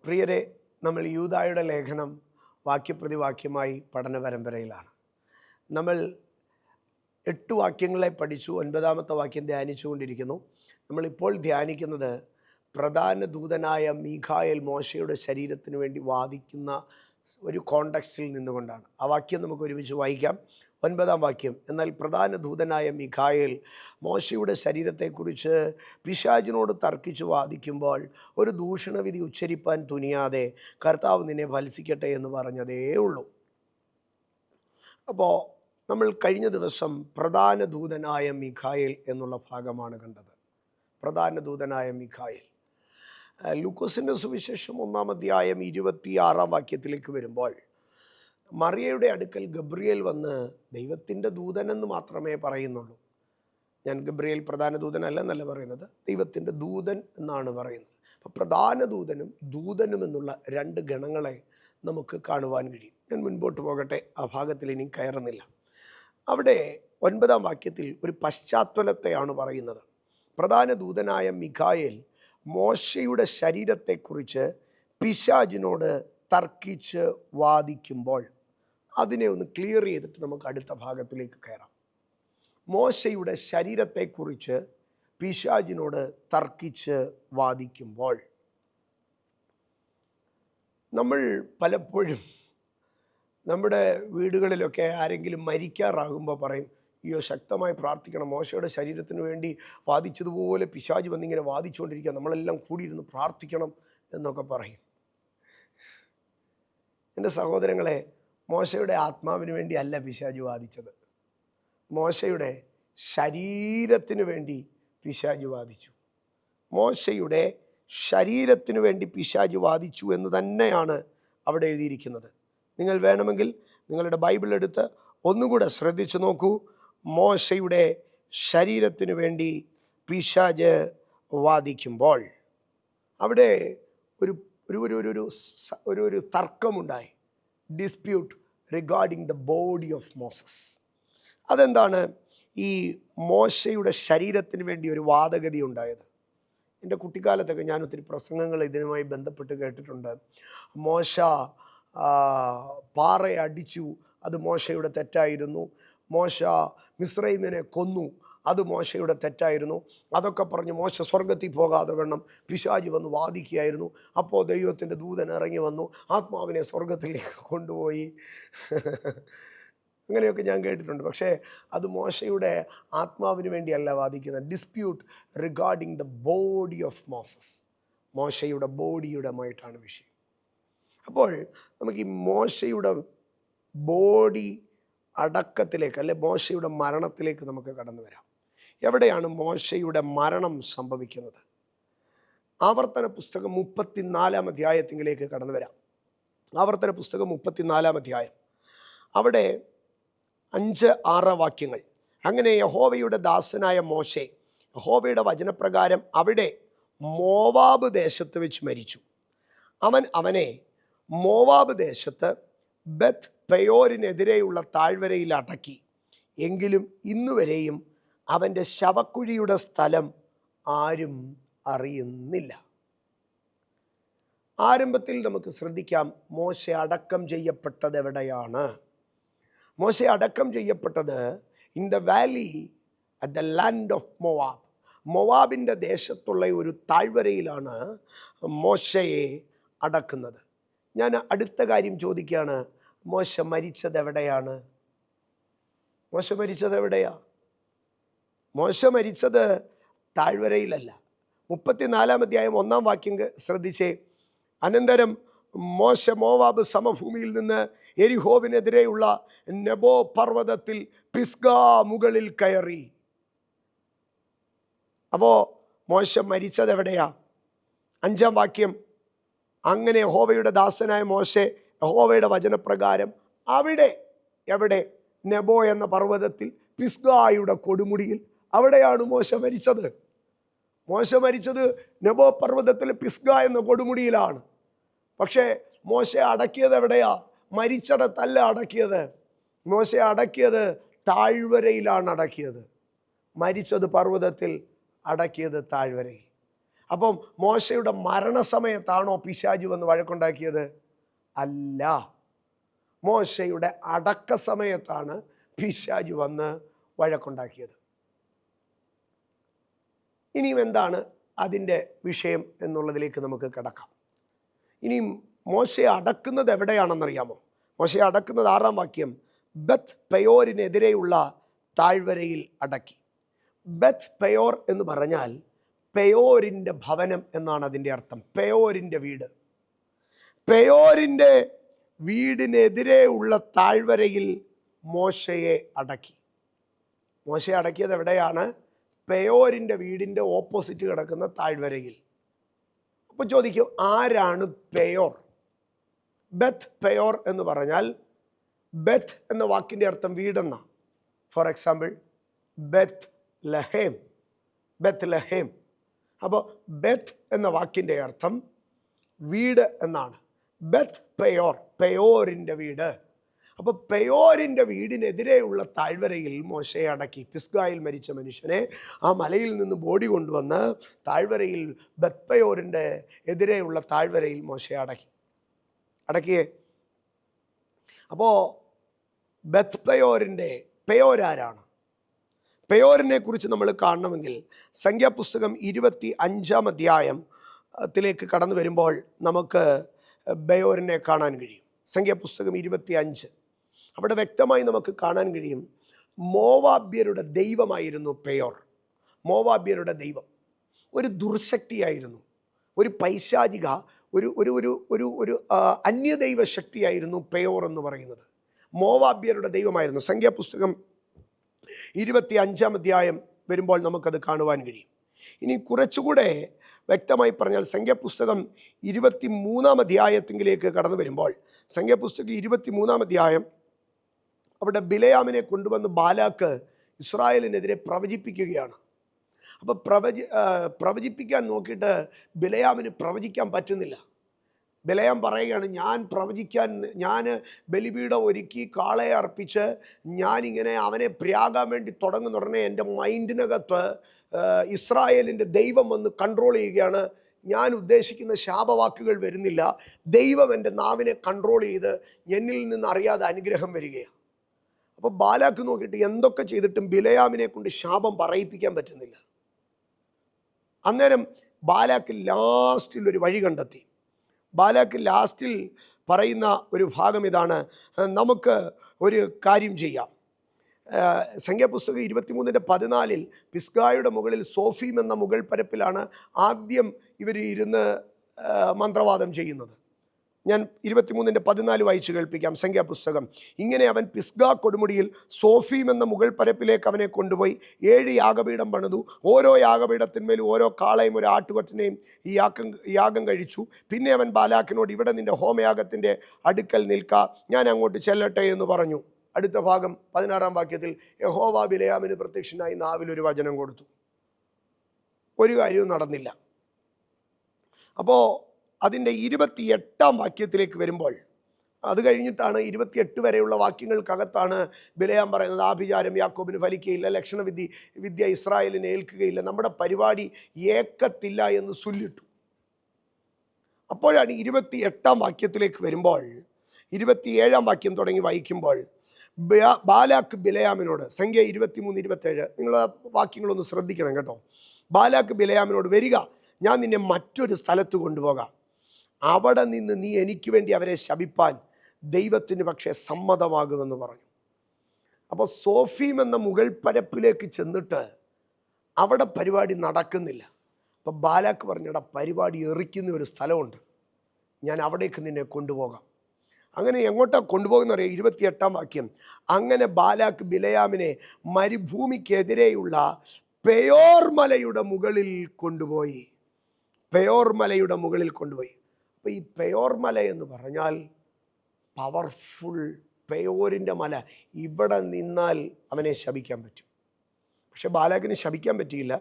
പ്രിയരെ, നമ്മൾ യൂദായുടെ ലേഖനം വാക്യപ്രതിവാക്യമായി പഠന പരമ്പരയിലാണ്. നമ്മൾ 8 വാക്യങ്ങളെ പഠിച്ചു, 9ാമത്തെ വാക്യം ധ്യാനിച്ചുകൊണ്ടിരിക്കുന്നു. നമ്മളിപ്പോൾ ധ്യാനിക്കുന്നത് പ്രധാന ദൂതനായ മീഖായേൽ മോശയുടെ ശരീരത്തിന് വേണ്ടി വാദിക്കുന്ന ഒരു കോണ്ടക്സ്റ്റിൽ നിന്നുകൊണ്ടാണ്. ആ വാക്യം നമുക്ക് ഒരുമിച്ച് വായിക്കാം. 9ാം വാക്യം: എന്നാൽ പ്രധാന ദൂതനായ മീഖായേൽ മോശയുടെ ശരീരത്തെക്കുറിച്ച് പിശാചിനോട് തർക്കിച്ച് വാദിക്കുമ്പോൾ ഒരു ദൂഷണവിധി ഉച്ചരിപ്പാൻ തുനിയാതെ കർത്താവ് നിന്നെ ഫലിക്കട്ടെ എന്ന് പറഞ്ഞതേ ഉള്ളൂ. അപ്പോൾ നമ്മൾ കഴിഞ്ഞ ദിവസം പ്രധാന ദൂതനായ മീഖായേൽ എന്നുള്ള ഭാഗമാണ് കണ്ടത്. പ്രധാന ദൂതനായ മീഖായേൽ. ലൂക്കോസിൻ്റെ സുവിശേഷം 1-ാം അധ്യായം 26-ാം വാക്യത്തിലേക്ക് വരുമ്പോൾ മറിയയുടെ അടുക്കൽ ഗബ്രിയേൽ വന്ന് ദൈവത്തിൻ്റെ ദൂതനെന്ന് മാത്രമേ പറയുന്നുള്ളൂ. ഞാൻ ഗബ്രിയേൽ പ്രധാന ദൂതനല്ലെന്നല്ല പറയുന്നത്, ദൈവത്തിൻ്റെ ദൂതൻ എന്നാണ് പറയുന്നത്. അപ്പോൾ പ്രധാന ദൂതനും ദൂതനും എന്നുള്ള 2 ഗണങ്ങളെ നമുക്ക് കാണുവാൻ കഴിയും. ഞാൻ മുൻപോട്ട് പോകട്ടെ, ആ ഭാഗത്തിൽ ഇനി കയറുന്നില്ല. അവിടെ 9ാം വാക്യത്തിൽ ഒരു പശ്ചാത്തലത്തെയാണ് പറയുന്നത്. പ്രധാന ദൂതനായ മീഖായേൽ മോശയുടെ ശരീരത്തെക്കുറിച്ച് പിശാചിനോട് തർക്കിച്ച് വാദിക്കുമ്പോൾ അതിനെ ഒന്ന് ക്ലിയർ ചെയ്തിട്ട് നമുക്ക് അടുത്ത ഭാഗത്തിലേക്ക് കയറാം. മോശയുടെ ശരീരത്തെക്കുറിച്ച് പിശാചിനോട് തർക്കിച്ച് വാദിക്കുമ്പോൾ നമ്മൾ പലപ്പോഴും നമ്മുടെ വീടുകളിലൊക്കെ ആരെങ്കിലും മരിക്കാറാകുമ്പോൾ പറയും, അയ്യോ ശക്തമായി പ്രാർത്ഥിക്കണം, മോശയുടെ ശരീരത്തിന് വേണ്ടി വാദിച്ചതുപോലെ പിശാച് വന്നിങ്ങനെ വാദിച്ചുകൊണ്ടിരിക്കുക, നമ്മളെല്ലാം കൂടിയിരുന്ന് പ്രാർത്ഥിക്കണം എന്നൊക്കെ പറയും. എൻ്റെ സഹോദരങ്ങളെ, മോശയുടെ ആത്മാവിന് വേണ്ടി അല്ല പിശാച് വാദിച്ചത്, മോശയുടെ ശരീരത്തിന് വേണ്ടി പിശാച് വാദിച്ചു. മോശയുടെ ശരീരത്തിന് വേണ്ടി പിശാച് വാദിച്ചു എന്ന് തന്നെയാണ് അവിടെ എഴുതിയിരിക്കുന്നത്. നിങ്ങൾ വേണമെങ്കിൽ നിങ്ങളുടെ ബൈബിൾ എടുത്ത് ഒന്നുകൂടെ ശ്രദ്ധിച്ചു നോക്കൂ. മോശയുടെ ശരീരത്തിന് വേണ്ടി പിശാച് വാദിക്കുമ്പോൾ അവിടെ ഒരു തർക്കമുണ്ടായി. Dispute regarding the body of Moses. അതെന്താണ്? ഈ മോശയുടെ ശരീരത്തിന് വേണ്ടി ഒരു വാദഗതി ഉണ്ടായത്. എൻ്റെ കുട്ടിക്കാലത്തൊക്കെ ഞാൻ ഒത്തിരി പ്രസംഗങ്ങൾ ഇതിനുമായി ബന്ധപ്പെട്ട് കേട്ടിട്ടുണ്ട്. മോശ പാറയെ അടിച്ചു, അത് മോശയുടെ തെറ്റായിരുന്നു. മോശ മിസ്രൈമിനെ കൊന്നു, അത് മോശയുടെ തെറ്റായിരുന്നു. അതൊക്കെ പറഞ്ഞ് മോശ സ്വർഗത്തിൽ പോകാതെ വേണം പിശാച് വന്ന് വാദിക്കുകയായിരുന്നു. അപ്പോൾ ദൈവത്തിൻ്റെ ദൂതൻ ഇറങ്ങി വന്നു, ആത്മാവിനെ സ്വർഗത്തിലേക്ക് കൊണ്ടുപോയി. അങ്ങനെയൊക്കെ ഞാൻ കേട്ടിട്ടുണ്ട്. പക്ഷേ അത് മോശയുടെ ആത്മാവിന് വേണ്ടിയല്ല വാദിക്കുന്നത്. Dispute regarding the body of Moses, മോശയുടെ ബോഡിയുടെമായിട്ടാണ് വിഷയം. അപ്പോൾ നമുക്ക് ഈ മോശയുടെ ബോഡി അടക്കത്തിലേക്ക്, അല്ലെ മോശയുടെ മരണത്തിലേക്ക് നമുക്ക് കടന്നു വരാം. എവിടെയാണ് മോശയുടെ മരണം സംഭവിക്കുന്നത്? ആവർത്തന പുസ്തകം 34-ാം അധ്യായത്തിലേക്ക് കടന്നു വരാം. ആവർത്തന പുസ്തകം 34-ാം അധ്യായം, അവിടെ 5-6 വാക്യങ്ങൾ. അങ്ങനെ യഹോവയുടെ ദാസനായ മോശെ യഹോവയുടെ വചനപ്രകാരം അവിടെ മോവാബ് ദേശത്ത് വെച്ച് മരിച്ചു. അവനെ മോവാബ് ദേശത്ത് ബെത്ത് പെയോരിനെതിരെയുള്ള താഴ്വരയിൽ അടക്കി. എങ്കിലും ഇന്നുവരെയും അവൻ്റെ ശവക്കുഴിയുടെ സ്ഥലം ആരും അറിയുന്നില്ല. ആരംഭത്തിൽ നമുക്ക് ശ്രദ്ധിക്കാം, മോശ അടക്കം ചെയ്യപ്പെട്ടത് എവിടെയാണ്? മോശ അടക്കം ചെയ്യപ്പെട്ടത് in the valley at the land of Moab. മോവാബിൻ്റെ ദേശത്തുള്ള ഒരു താഴ്വരയിലാണ് മോശയെ അടക്കുന്നത്. ഞാൻ അടുത്ത കാര്യം ചോദിക്കുകയാണ്, മോശ മരിച്ചത് എവിടെയാണ്? മോശ മരിച്ചത് എവിടെയാ? മോശ മരിച്ചത് താഴ്വരയിലല്ല. 34-ാം അധ്യായം 1-ാം വാക്യം ശ്രദ്ധിച്ചേ. അനന്തരം മോശ മോവാബ് സമഭൂമിയിൽ നിന്ന് എരിഹോവിനെതിരെയുള്ള നെബോ പർവ്വതത്തിൽ പിസ്ഗാ മുകളിൽ കയറി. അപ്പോൾ മോശ മരിച്ചത് എവിടെയാ? 5-ാം വാക്യം, അങ്ങനെ യഹോവയുടെ ദാസനായ മോശെ യഹോവയുടെ വചനപ്രകാരം അവിടെ, എവിടെ? നെബോ എന്ന പർവ്വതത്തിൽ പിസ്ഗായുടെ കൊടുമുടിയിൽ. അവിടെയാണ് മോശ മരിച്ചത്. മോശ മരിച്ചത് നെബോ പർവ്വതത്തിൽ പിസ്ഗ എന്ന കൊടുമുടിയിലാണ്. പക്ഷേ മോശ അടക്കിയത് എവിടെയാ? മരിച്ചിടത്തല്ല അടക്കിയത്. മോശ അടക്കിയത് താഴ്വരയിലാണ് അടക്കിയത്. മരിച്ചത് പർവ്വതത്തിൽ, അടക്കിയത് താഴ്വരയിൽ. അപ്പം മോശയുടെ മരണസമയത്താണോ പിശാച് വന്ന് വഴക്കുണ്ടാക്കിയത്? അല്ല, മോശയുടെ അടക്ക സമയത്താണ് പിശാച് വന്ന് വഴക്കുണ്ടാക്കിയത്. ഇനിയും എന്താണ് അതിൻ്റെ വിഷയം എന്നുള്ളതിലേക്ക് നമുക്ക് കിടക്കാം. ഇനിയും മോശയെ അടക്കുന്നത് എവിടെയാണെന്നറിയാമോ? മോശയെ അടക്കുന്നത് 6-ാം വാക്യം, ബത്ത് പെയോരിനെതിരെയുള്ള താഴ്വരയിൽ അടക്കി. ബത്ത് പെയോർ എന്ന് പറഞ്ഞാൽ പെയോരിൻ്റെ ഭവനം എന്നാണ് അതിൻ്റെ അർത്ഥം. പെയോരിൻ്റെ വീട്. പെയോരിൻ്റെ വീടിനെതിരെ ഉള്ള താഴ്വരയിൽ മോശയെ അടക്കി. മോശയെ അടക്കിയത് എവിടെയാണ്? പെയോരിൻ്റെ വീടിൻ്റെ ഓപ്പോസിറ്റ് കിടക്കുന്ന താഴ്വരയിൽ. അപ്പോൾ ചോദിക്കും, ആരാണ് പെയോർ? ബത്ത് പെയോർ എന്ന് പറഞ്ഞാൽ, ബത്ത് എന്ന വാക്കിൻ്റെ അർത്ഥം വീടെന്ന. For example, ബത്ത് ലഹേം, ബത്ത് ലഹേം. അപ്പോൾ ബത്ത് എന്ന വാക്കിൻ്റെ അർത്ഥം വീട് എന്നാണ്. ബത്ത് പെയോർ, പെയോരിൻ്റെ വീട്. അപ്പോൾ പെയോരിൻ്റെ വീടിനെതിരെയുള്ള താഴ്വരയിൽ മോശയെ അടക്കി. പിസ്ഗായിൽ മരിച്ച മനുഷ്യനെ ആ മലയിൽ നിന്ന് ബോഡി കൊണ്ടുവന്ന് താഴ്വരയിൽ, ബത്ത് പെയോരിൻ്റെ എതിരെയുള്ള താഴ്വരയിൽ മോശയെ അടക്കിയേ. അപ്പോൾ ബത്ത് പെയോരിൻ്റെ പെയോരാരാണ്? പെയോരിനെ കുറിച്ച് നമ്മൾ കാണണമെങ്കിൽ സംഖ്യാപുസ്തകം 25-ാം അധ്യായത്തിലേക്ക് കടന്നു വരുമ്പോൾ നമുക്ക് പെയോരിനെ കാണാൻ കഴിയും. സംഖ്യാപുസ്തകം 25, അവിടെ വ്യക്തമായി നമുക്ക് കാണാൻ കഴിയും, മോവാബ്യരുടെ ദൈവമായിരുന്നു പെയോർ. മോവാബ്യരുടെ ദൈവം ഒരു ദുർശക്തിയായിരുന്നു, ഒരു പൈശാചിക, ഒരു ഒരു ഒരു ഒരു ഒരു അന്യദൈവ ശക്തിയായിരുന്നു പെയോർ എന്ന് പറയുന്നത്. മോവാബ്യരുടെ ദൈവമായിരുന്നു. സംഖ്യാപുസ്തകം 25-ാം അധ്യായം വരുമ്പോൾ നമുക്കത് കാണുവാൻ കഴിയും. ഇനി കുറച്ചുകൂടെ വ്യക്തമായി പറഞ്ഞാൽ സംഖ്യാപുസ്തകം 23-ാം അധ്യായത്തിലേക്ക് കടന്നു വരുമ്പോൾ, സംഖ്യാപുസ്തകം 23-ാം അധ്യായം, അവിടെ ബിലയാമിനെ കൊണ്ടുവന്ന് ബാലാക്ക് ഇസ്രായേലിനെതിരെ പ്രവചിപ്പിക്കുകയാണ്. അപ്പോൾ പ്രവചിപ്പിക്കാൻ നോക്കിയിട്ട് ബിലയാമിന് പ്രവചിക്കാൻ പറ്റുന്നില്ല. ബിലയാം പറയുകയാണ്, ഞാൻ ബലിപീഠം ഒരുക്കി കാളയെ അർപ്പിച്ച് ഞാനിങ്ങനെ അവനെ പ്രാകാൻ വേണ്ടി തുടങ്ങുന്ന ഉടനെ എൻ്റെ മൈൻഡിനകത്ത് ഇസ്രായേലിൻ്റെ ദൈവം വന്ന് കൺട്രോൾ ചെയ്യുകയാണ്. ഞാൻ ഉദ്ദേശിക്കുന്ന ശാപവാക്കുകൾ വരുന്നില്ല. ദൈവം എൻ്റെ നാവിനെ കൺട്രോൾ ചെയ്ത് എന്നിൽ നിന്ന് അറിയാതെ അനുഗ്രഹം വരികയാണ്. അപ്പോൾ ബാലാക്ക് നോക്കിയിട്ട് എന്തൊക്കെ ചെയ്തിട്ടും ബിലയാമിനെ കൊണ്ട് ശാപം പറയിപ്പിക്കാൻ പറ്റുന്നില്ല. അന്നേരം ബാലാക്ക് ലാസ്റ്റിൽ ഒരു വഴി കണ്ടെത്തി. ബാലാക്ക് ലാസ്റ്റിൽ പറയുന്ന ഒരു ഭാഗം ഇതാണ്, നമുക്ക് ഒരു കാര്യം ചെയ്യാം. സംഖ്യാപുസ്തകം 23-14 പിസ്ഗായുടെ മുകളിൽ സോഫീം എന്ന മുകൾ പരപ്പിലാണ് ആദ്യം ഇവർ ഇരുന്ന് മന്ത്രവാദം ചെയ്യുന്നത്. ഞാൻ 23-14 വായിച്ചു കേൾപ്പിക്കാം. സംഖ്യാപുസ്തകം, ഇങ്ങനെ അവൻ പിസ്ഗാ കൊടുമുടിയിൽ സോഫീം എന്ന മുകൾ പരപ്പിലേക്ക് അവനെ കൊണ്ടുപോയി 7 യാഗപീഠം പണിതു. ഓരോ യാഗപീഠത്തിന്മേലും ഓരോ കാളയും ഒരു ആട്ടുകൊറ്റനെയും യാഗം കഴിച്ചു. പിന്നെ അവൻ ബാലാക്കിനോട്, ഇവിടെ നിന്റെ ഹോമയാഗത്തിൻ്റെ അടുക്കൽ നിൽക്ക, ഞാൻ അങ്ങോട്ട് ചെല്ലട്ടെ എന്ന് പറഞ്ഞു. അടുത്ത ഭാഗം 16-ാം വാക്യത്തിൽ, യഹോവ ബിലയാമിന് പ്രത്യക്ഷനായി നാവിലൊരു വചനം കൊടുത്തു. ഒരു കാര്യവും നടന്നില്ല. അപ്പോൾ അതിൻ്റെ 28-ാം വാക്യത്തിലേക്ക് വരുമ്പോൾ, അത് കഴിഞ്ഞിട്ടാണ് 28 വരെയുള്ള വാക്യങ്ങൾക്കകത്താണ് ബിലയാം പറയുന്നത്, ആഭിചാരം യാക്കോബിന് ഫലിക്കുകയില്ല, ലക്ഷണവിദ്യ ഇസ്രായേലിനെ ഏൽക്കുകയില്ല, നമ്മുടെ പരിപാടി ഏക്കത്തില്ല എന്ന് ചൊല്ലിട്ടു. അപ്പോഴാണ് 28-ാം വാക്യത്തിലേക്ക് വരുമ്പോൾ, 27-ാം വാക്യം തുടങ്ങി വായിക്കുമ്പോൾ, ബാലാക്ക് ബിലയാമിനോട്, സംഖ്യ 23-27, നിങ്ങൾ ആ വാക്യങ്ങളൊന്ന് ശ്രദ്ധിക്കണം കേട്ടോ. ബാലാക്ക് ബിലയാമിനോട്, വരിക, ഞാൻ നിന്നെ മറ്റൊരു സ്ഥലത്ത് കൊണ്ടുപോകാം, അവിടെ നിന്ന് നീ എനിക്ക് വേണ്ടി അവരെ ശപിപ്പാൻ ദൈവത്തിന് പക്ഷേ സമ്മതമാകുമെന്ന് പറഞ്ഞു. അപ്പോൾ സോഫീം എന്ന മുകൾ പരപ്പിലേക്ക് ചെന്നിട്ട് അവിടെ പരിപാടി നടക്കുന്നില്ല. അപ്പം ബാലാക്ക് പറഞ്ഞിട, പരിപാടി എറിക്കുന്ന ഒരു സ്ഥലമുണ്ട്, ഞാൻ അവിടേക്ക് നിന്നെ കൊണ്ടുപോകാം. അങ്ങനെ എങ്ങോട്ടാണ് കൊണ്ടുപോകുന്ന അറിയാം? 28-ാം വാക്യം, അങ്ങനെ ബാലാക്ക് ബിലയാമിനെ മരുഭൂമിക്കെതിരെയുള്ള പെയോർ മലയുടെ മുകളിൽ കൊണ്ടുപോയി. പെയോർ മലയുടെ മുകളിൽ കൊണ്ടുപോയി. അപ്പോൾ ഈ പെയോർ മല എന്ന് പറഞ്ഞാൽ പവർഫുൾ, പെയോരിൻ്റെ മല. ഇവിടെ നിന്നാൽ അവനെ ശപിക്കാൻ പറ്റും. പക്ഷെ ബാലാക്കിന് ശപിക്കാൻ പറ്റിയില്ല.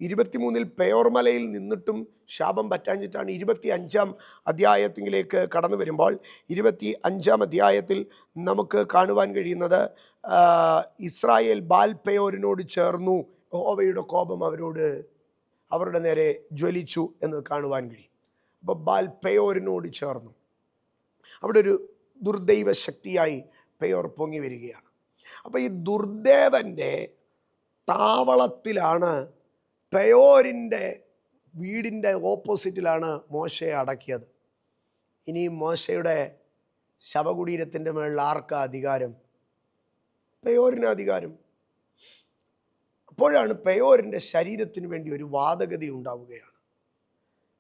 23-ൽ പെയോർ മലയിൽ നിന്നിട്ടും ശാപം പറ്റാഞ്ഞിട്ടാണ് 25-ാം അധ്യായത്തിലേക്ക് കടന്നു വരുമ്പോൾ, 25-ാം അധ്യായത്തിൽ നമുക്ക് കാണുവാൻ കഴിയുന്നത്, ഇസ്രായേൽ ബാൽ പെയോരിനോട് ചേർന്നു, യഹോവയുടെ കോപം അവരുടെ നേരെ ജ്വലിച്ചു എന്ന് കാണുവാൻ കഴിയും. അപ്പോൾ ബാൽ പെയോരിനോട് ചേർന്നു അവിടെ ഒരു ദുർദൈവ ശക്തിയായി പെയോർ പൊങ്ങി വരികയാണ്. അപ്പോൾ ഈ ദുർദേവൻ്റെ താവളത്തിലാണ്, പെയോരിൻ്റെ വീടിൻ്റെ ഓപ്പോസിറ്റിലാണ് മോശയെ അടക്കിയത്. ഇനി മോശയുടെ ശവകുടീരത്തിൻ്റെ മേളിൽ ആർക്കാ അധികാരം? പെയോരിന് അധികാരം. അപ്പോഴാണ് പെയോരിൻ്റെ ശരീരത്തിന് വേണ്ടി ഒരു വാദഗതി ഉണ്ടാവുകയാണ്.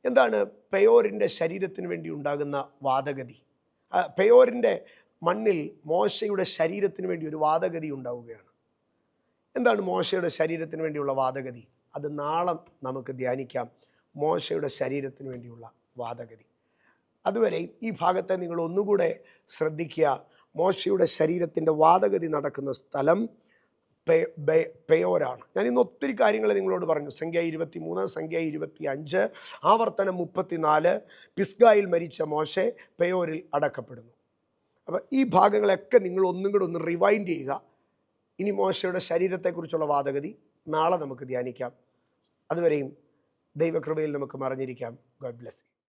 എന്താണ് പെയോരിൻ്റെ ശരീരത്തിന് വേണ്ടി ഉണ്ടാകുന്ന വാദഗതി? പെയോരിൻ്റെ മണ്ണിൽ മോശയുടെ ശരീരത്തിന് വേണ്ടി ഒരു വാദഗതി ഉണ്ടാവുകയാണ്. എന്താണ് മോശയുടെ ശരീരത്തിന് വേണ്ടിയുള്ള വാദഗതി? അത് നാളെ നമുക്ക് ധ്യാനിക്കാം. മോശയുടെ ശരീരത്തിന് വേണ്ടിയുള്ള വാദഗതി. അതുവരെ ഈ ഭാഗത്തെ നിങ്ങൾ ഒന്നുകൂടെ ശ്രദ്ധിക്കുക. മോശയുടെ ശരീരത്തിൻ്റെ വാദഗതി നടക്കുന്ന സ്ഥലം പെയോരാണ്. ഞാൻ ഇന്ന് ഒത്തിരി കാര്യങ്ങൾ നിങ്ങളോട് പറഞ്ഞു. സംഖ്യ 23, സംഖ്യ 25, ആവർത്തനം 34, പിസ്ഗായിൽ മരിച്ച മോശെ പെയോരിൽ അടക്കപ്പെടുന്നു. അപ്പം ഈ ഭാഗങ്ങളൊക്കെ നിങ്ങൾ ഒന്നും കൂടെ ഒന്ന് റിവൈൻഡ് ചെയ്യുക. ഇനി മോശയുടെ ശരീരത്തെക്കുറിച്ചുള്ള വാദഗതി നാളെ നമുക്ക് ധ്യാനിക്കാം. അതുവരെയും ദൈവകൃപയിൽ നമുക്ക് മറിഞ്ഞിരിക്കാം. God bless you.